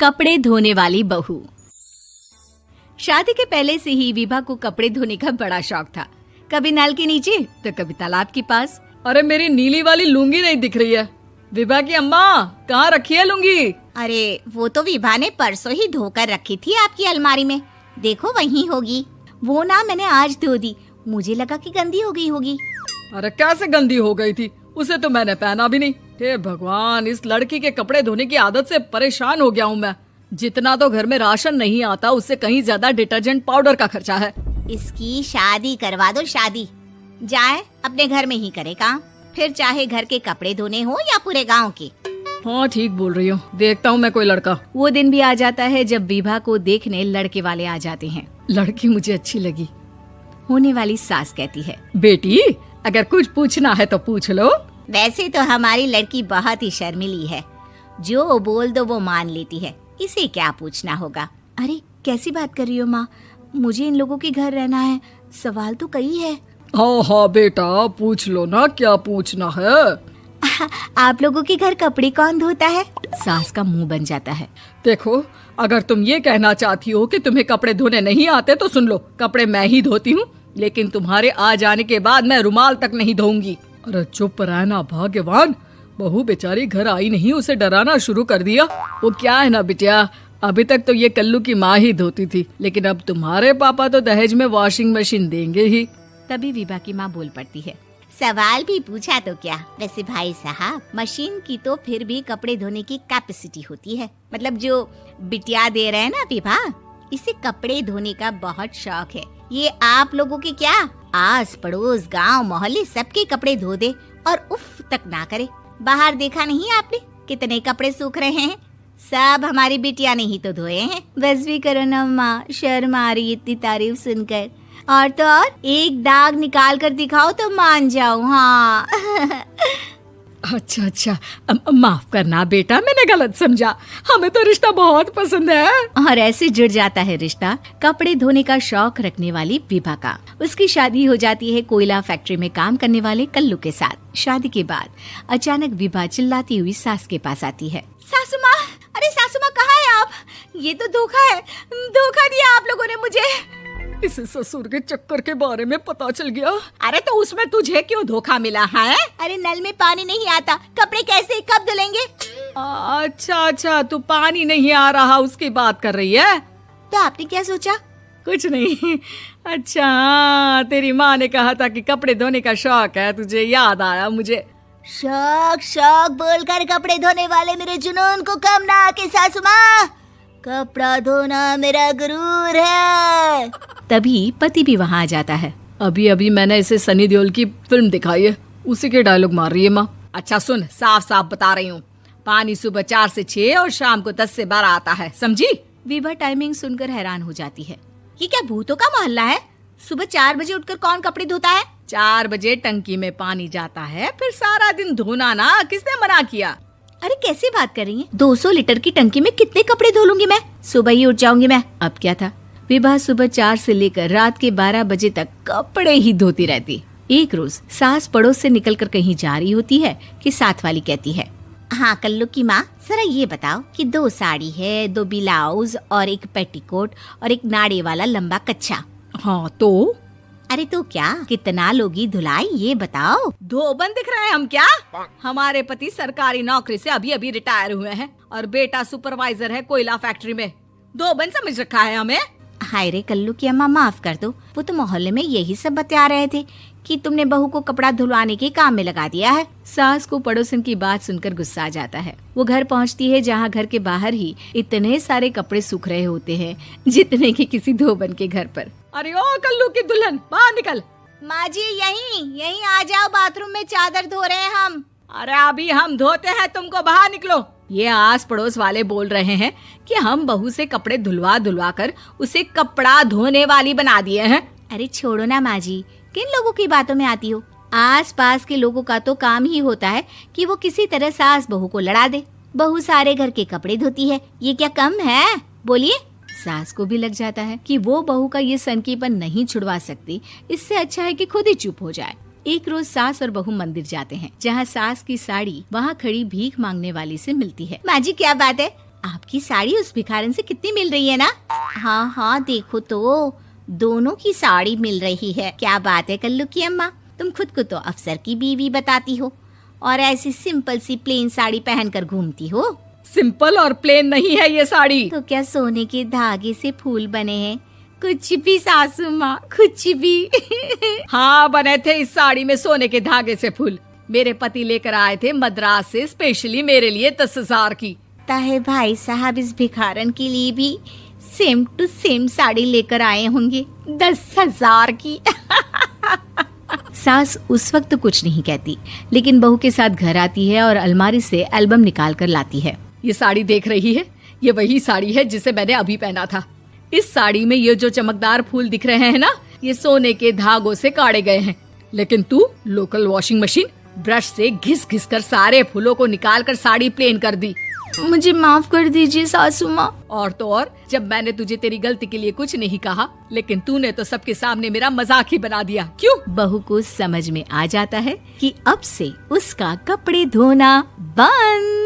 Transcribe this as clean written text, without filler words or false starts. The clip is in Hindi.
कपड़े धोने वाली बहू। शादी के पहले से ही विभा को कपड़े धोने का बड़ा शौक था। कभी नल के नीचे तो कभी तालाब के पास। अरे मेरी नीली वाली लुंगी नहीं दिख रही है। विभा की अम्मा, कहाँ रखी है लुंगी? अरे वो तो विभा ने परसों ही धोकर रखी थी आपकी अलमारी में, देखो वहीं होगी। वो ना मैंने आज धो दी, मुझे लगा कि गंदी हो गई होगी। अरे कैसे गंदी हो गई थी? उसे तो मैंने पहना भी नहीं। हे भगवान, इस लड़की के कपड़े धोने की आदत से परेशान हो गया हूँ मैं। जितना तो घर में राशन नहीं आता, उससे कहीं ज्यादा डिटर्जेंट पाउडर का खर्चा है। इसकी शादी करवा दो, शादी जाए अपने घर में ही करे काम, फिर चाहे घर के कपड़े धोने हो या पूरे गांव के। हाँ ठीक बोल रही हूँ, देखता हूँ मैं कोई लड़का। वो दिन भी आ जाता है जब विभा को देखने लड़के वाले आ जाते हैं। लड़की मुझे अच्छी लगी। होने वाली सास कहती है, बेटी अगर कुछ पूछना है तो पूछ लो। वैसे तो हमारी लड़की बहुत ही शर्मीली है, जो बोल दो वो मान लेती है, इसे क्या पूछना होगा। अरे कैसी बात कर रही हो माँ, मुझे इन लोगों के घर रहना है, सवाल तो कई है। हाँ हाँ बेटा, पूछ लो ना, क्या पूछना है। आप लोगों के घर कपड़े कौन धोता है? सास का मुंह बन जाता है। देखो, अगर तुम ये कहना चाहती हो कि तुम्हें कपड़े धोने नहीं आते तो सुन लो, कपड़े मैं ही धोती हूँ, लेकिन तुम्हारे आ जाने के बाद मैं रुमाल तक नहीं धोऊंगी। अरे चुप रहना भाग्यवान, बहू बेचारी घर आई नहीं, उसे डराना शुरू कर दिया। वो क्या है ना बिटिया, अभी तक तो ये कल्लू की माँ ही धोती थी, लेकिन अब तुम्हारे पापा तो दहेज में वॉशिंग मशीन देंगे ही। तभी विभा की माँ बोल पड़ती है, सवाल भी पूछा तो क्या। वैसे भाई साहब, मशीन की तो फिर भी कपड़े धोने की कैपेसिटी होती है। मतलब जो बिटिया दे रहे हैं ना विभा, इसे कपड़े धोने का बहुत शौक है। ये आप लोगों के क्या, आस पड़ोस गांव मोहल्ले सबके कपड़े धो दे और उफ तक ना करे। बाहर देखा नहीं आपने कितने कपड़े सूख रहे हैं? सब हमारी बिटिया ने ही तो धोए हैं। बस भी करो ना माँ, शर्म आ रही इतनी तारीफ सुनकर। और तो और एक दाग निकाल कर दिखाओ तो मान जाओ। हाँ अच्छा, माफ करना बेटा, मैंने गलत समझा। हमें तो रिश्ता बहुत पसंद है। और ऐसे जुड़ जाता है रिश्ता कपड़े धोने का शौक रखने वाली विभा का। उसकी शादी हो जाती है कोयला फैक्ट्री में काम करने वाले कल्लू के साथ। शादी के बाद अचानक विभा चिल्लाती हुई सास के पास आती है। सासू माँ, अरे सासू माँ कहाँ है आप? ये तो धोखा है, धोखा दिया आप लोगों ने मुझे। इसे ससुर के चक्कर के बारे में पता चल गया। अरे तो उसमें तुझे क्यों धोखा मिला है? अरे नल में पानी नहीं आता, कपड़े कैसे कब धुलेंगे? अच्छा, तू पानी नहीं आ रहा उसकी बात कर रही है। तो आपने क्या सोचा? कुछ नहीं। अच्छा, तेरी माँ ने कहा था कि कपड़े धोने का शौक है तुझे, याद आया मुझे। शौक बोलकर कपड़े धोने वाले मेरे जुनून को कम ना आके सासू माँ, कपड़ा धोना मेरा गुरूर है। तभी पति भी वहाँ आ जाता है। अभी मैंने इसे सनी देओल की फिल्म दिखाई है, उसी के डायलॉग मार रही है माँ। अच्छा सुन, साफ साफ बता रही हूँ, पानी सुबह 4 से 6 और शाम को 10 से 12 आता है, समझी? विभा टाइमिंग सुनकर हैरान हो जाती है। ये क्या भूतों का मोहल्ला है? सुबह 4 बजे उठकर कौन कपड़े धोता है? 4 बजे टंकी में पानी जाता है, फिर सारा दिन धोना ना, किसने मना किया? अरे कैसी बात कर रही हैं? 200 लीटर की टंकी में कितने कपड़े धो लूंगी मैं? सुबह ही उठ जाऊंगी मैं। अब क्या था, विभा सुबह 4 से लेकर रात के 12 बजे तक कपड़े ही धोती रहती। एक रोज सास पड़ोस से निकलकर कहीं जा रही होती है कि साथ वाली कहती है, हाँ कल्लू की माँ, जरा ये बताओ कि 2 साड़ी है, 2 ब्लाउज और एक पेटीकोट और एक नाड़े वाला लंबा कच्छा। हाँ तो? अरे तो क्या, कितना लोगी धुलाई ये बताओ। धोबन दिख रहे हैं हम क्या? हमारे पति सरकारी नौकरी से अभी रिटायर हुए हैं और बेटा सुपरवाइजर है कोयला फैक्ट्री में। धोबन समझ रखा है हमें? हाय रे कल्लू की अम्मा, माफ कर दो, वो तो मोहल्ले में यही सब बता रहे थे कि तुमने बहू को कपड़ा धुलवाने के काम में लगा दिया है। सास को पड़ोसन की बात सुनकर गुस्सा आ जाता है। वो घर पहुंचती है जहां घर के बाहर ही इतने सारे कपड़े सूख रहे होते हैं जितने कि किसी धोबन के घर पर। अरे ओ कल्लू की दुल्हन, बाहर निकल। माँ जी यहीं आ जाओ, बाथरूम में चादर धो रहे हैं हम। अरे अभी हम धोते हैं, तुमको बाहर निकलो। ये आस पड़ोस वाले बोल रहे हैं कि हम बहू से कपड़े धुलवा कर उसे कपड़ा धोने वाली बना दिए हैं। अरे छोड़ो ना माँ जी, किन लोगों की बातों में आती हो? आस पास के लोगों का तो काम ही होता है कि वो किसी तरह सास बहू को लड़ा दे। बहू सारे घर के कपड़े धोती है, ये क्या कम है? बोलिए। सास को भी लग जाता है कि वो बहू का ये सनकीपन नहीं छुड़वा सकती, इससे अच्छा है कि खुद ही चुप हो जाए। एक रोज सास और बहू मंदिर जाते हैं, जहाँ सास की साड़ी वहाँ खड़ी भीख मांगने वाली से मिलती है। माँ जी क्या बात है, आपकी साड़ी उस भिखारन से कितनी मिल रही है ना? हाँ हाँ देखो तो, दोनों की साड़ी मिल रही है। क्या बात है कल्लू की अम्मा, तुम खुद को तो अफसर की बीवी बताती हो और ऐसी सिंपल सी प्लेन साड़ी पहनकर घूमती हो। सिंपल और प्लेन नहीं है ये साड़ी। तो क्या सोने के धागे से फूल बने हैं? कुछ भी सासू माँ, कुछ भी। हाँ बने थे इस साड़ी में सोने के धागे से फूल। मेरे पति लेकर आए थे मद्रास से स्पेशली मेरे लिए 10,000 की। ताहे भाई साहब इस भिखारन के लिए भी सेम टू सेम साड़ी लेकर आए होंगे 10,000 की। सास उस वक्त तो कुछ नहीं कहती, लेकिन बहू के साथ घर आती है और अलमारी से एल्बम निकाल कर लाती है। ये साड़ी देख रही है, ये वही साड़ी है जिसे मैंने अभी पहना था। इस साड़ी में ये जो चमकदार फूल दिख रहे हैं ना, ये सोने के धागों से काढ़े गए हैं। लेकिन तू लोकल वॉशिंग मशीन ब्रश से घिस घिस कर सारे फूलों को निकाल कर साड़ी प्लेन कर दी। मुझे माफ कर दीजिए सासू माँ। और तो और, जब मैंने तुझे तेरी गलती के लिए कुछ नहीं कहा, लेकिन तूने तो सबके सामने मेरा मजाक ही बना दिया। क्यों? बहू को समझ में आ जाता है कि अब से उसका कपड़े धोना बंद।